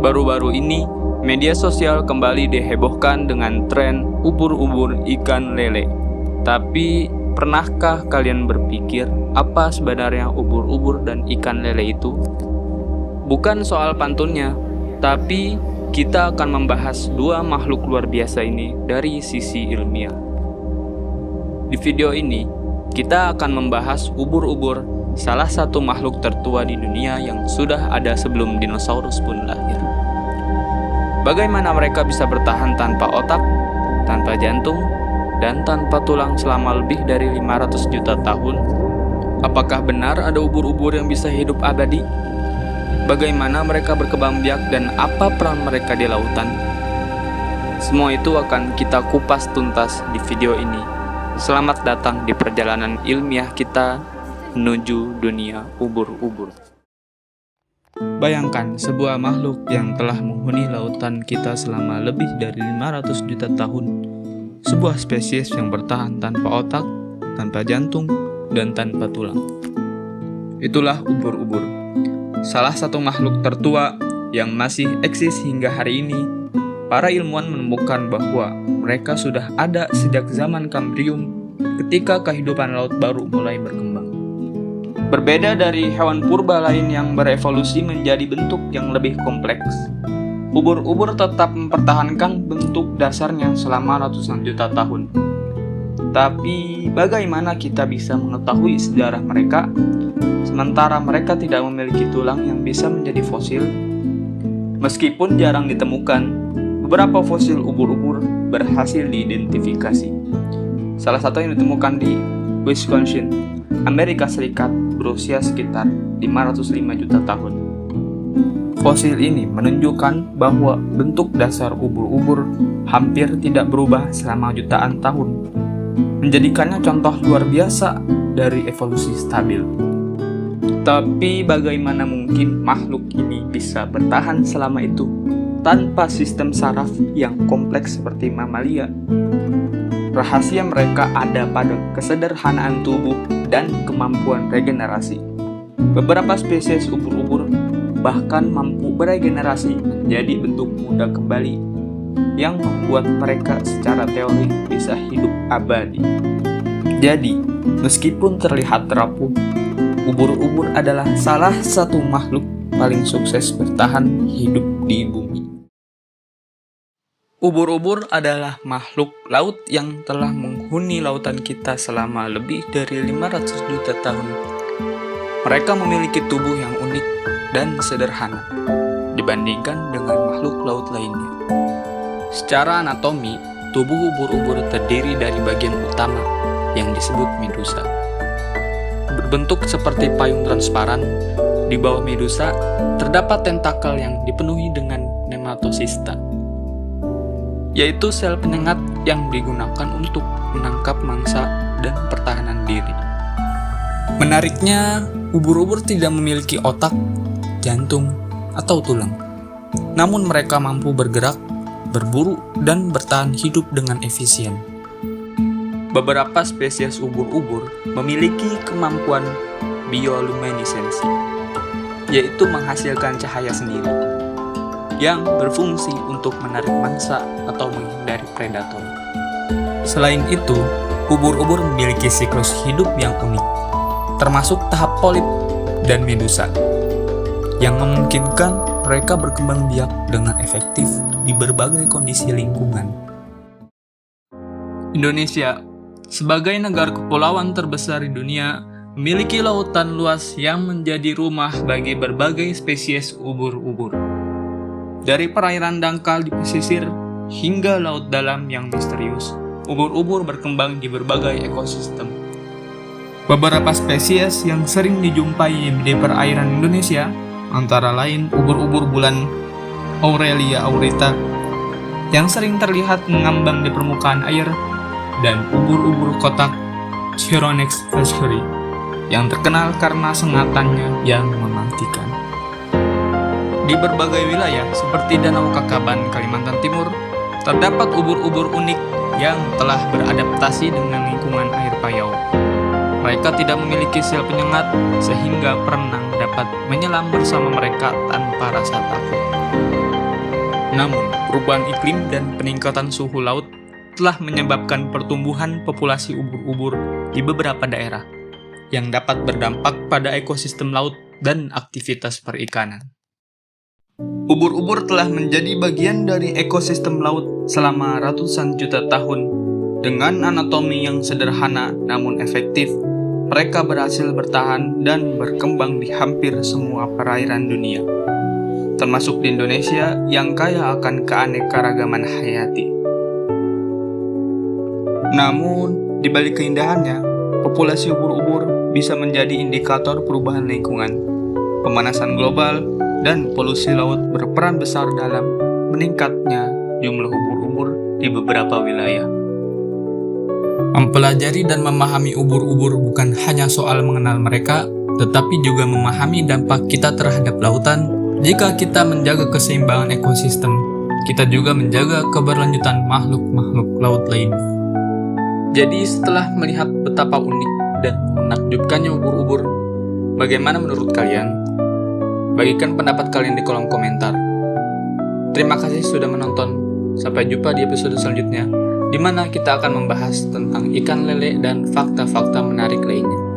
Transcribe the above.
Baru-baru ini, media sosial kembali dihebohkan dengan tren ubur-ubur ikan lele. Tapi, pernahkah kalian berpikir apa sebenarnya ubur-ubur dan ikan lele itu? Bukan soal pantunnya, tapi kita akan membahas dua makhluk luar biasa ini dari sisi ilmiah. Di video ini, kita akan membahas ubur-ubur, salah satu makhluk tertua di dunia yang sudah ada sebelum dinosaurus pun lahir. Bagaimana mereka bisa bertahan tanpa otak, tanpa jantung, dan tanpa tulang selama lebih dari 500 juta tahun? Apakah benar ada ubur-ubur yang bisa hidup abadi? Bagaimana mereka berkembang biak dan apa peran mereka di lautan? Semua itu akan kita kupas tuntas di video ini. Selamat datang di perjalanan ilmiah kita menuju dunia ubur-ubur. Bayangkan sebuah makhluk yang telah menghuni lautan kita selama lebih dari 500 juta tahun. Sebuah spesies yang bertahan tanpa otak, tanpa jantung, dan tanpa tulang. Itulah ubur-ubur. Salah satu makhluk tertua yang masih eksis hingga hari ini. Para ilmuwan menemukan bahwa mereka sudah ada sejak zaman Kambrium ketika kehidupan laut baru mulai berkembang. Berbeda dari hewan purba lain yang berevolusi menjadi bentuk yang lebih kompleks, ubur-ubur tetap mempertahankan bentuk dasarnya selama ratusan juta tahun. Tapi bagaimana kita bisa mengetahui sejarah mereka, sementara mereka tidak memiliki tulang yang bisa menjadi fosil? Meskipun jarang ditemukan, beberapa fosil ubur-ubur berhasil diidentifikasi. Salah satu yang ditemukan di Wisconsin, Amerika Serikat, berusia sekitar 505 juta tahun. Fosil ini menunjukkan bahwa bentuk dasar ubur-ubur hampir tidak berubah selama jutaan tahun, menjadikannya contoh luar biasa dari evolusi stabil. Tapi bagaimana mungkin makhluk ini bisa bertahan selama itu tanpa sistem saraf yang kompleks seperti mamalia? Rahasia mereka ada pada kesederhanaan tubuh dan kemampuan regenerasi. Beberapa spesies ubur-ubur bahkan mampu beregenerasi menjadi bentuk muda kembali, yang membuat mereka secara teori bisa hidup abadi. Jadi, meskipun terlihat rapuh, ubur-ubur adalah salah satu makhluk paling sukses bertahan hidup di bumi. Ubur-ubur adalah makhluk laut yang telah menghuni lautan kita selama lebih dari 500 juta tahun. Mereka memiliki tubuh yang unik dan sederhana dibandingkan dengan makhluk laut lainnya. Secara anatomi, tubuh ubur-ubur terdiri dari bagian utama yang disebut medusa. Berbentuk seperti payung transparan, di bawah medusa terdapat tentakel yang dipenuhi dengan nematocysta, yaitu sel penyengat yang digunakan untuk menangkap mangsa dan pertahanan diri. Menariknya, ubur-ubur tidak memiliki otak, jantung, atau tulang. Namun mereka mampu bergerak, berburu, dan bertahan hidup dengan efisien. Beberapa spesies ubur-ubur memiliki kemampuan bioluminesensi, yaitu menghasilkan cahaya sendiri, yang berfungsi untuk menarik mangsa atau menghindari predator. Selain itu, ubur-ubur memiliki siklus hidup yang unik, termasuk tahap polip dan medusa, yang memungkinkan mereka berkembang biak dengan efektif di berbagai kondisi lingkungan. Indonesia, sebagai negara kepulauan terbesar di dunia, memiliki lautan luas yang menjadi rumah bagi berbagai spesies ubur-ubur. Dari perairan dangkal di pesisir hingga laut dalam yang misterius, ubur-ubur berkembang di berbagai ekosistem. Beberapa spesies yang sering dijumpai di perairan Indonesia antara lain ubur-ubur bulan Aurelia aurita yang sering terlihat mengambang di permukaan air, dan ubur-ubur kotak Chironex fasheri yang terkenal karena sengatannya yang mematikan. Di berbagai wilayah seperti Danau Kakaban, Kalimantan Timur, terdapat ubur-ubur unik yang telah beradaptasi dengan lingkungan air payau. Mereka tidak memiliki sel penyengat sehingga perenang dapat menyelam bersama mereka tanpa rasa takut. Namun, perubahan iklim dan peningkatan suhu laut telah menyebabkan pertumbuhan populasi ubur-ubur di beberapa daerah yang dapat berdampak pada ekosistem laut dan aktivitas perikanan. Ubur-ubur telah menjadi bagian dari ekosistem laut selama ratusan juta tahun. Dengan anatomi yang sederhana namun efektif, mereka berhasil bertahan dan berkembang di hampir semua perairan dunia, termasuk di Indonesia yang kaya akan keanekaragaman hayati. Namun, di balik keindahannya, populasi ubur-ubur bisa menjadi indikator perubahan lingkungan. Pemanasan global dan polusi laut berperan besar dalam meningkatnya jumlah ubur-ubur di beberapa wilayah. Mempelajari dan memahami ubur-ubur bukan hanya soal mengenal mereka, tetapi juga memahami dampak kita terhadap lautan. Jika kita menjaga keseimbangan ekosistem, kita juga menjaga keberlanjutan makhluk-makhluk laut lainnya. Jadi setelah melihat betapa unik dan menakjubkannya ubur-ubur, bagaimana menurut kalian? Bagikan pendapat kalian di kolom komentar. Terima kasih sudah menonton. Sampai jumpa di episode selanjutnya, di mana kita akan membahas tentang ikan lele dan fakta-fakta menarik lainnya.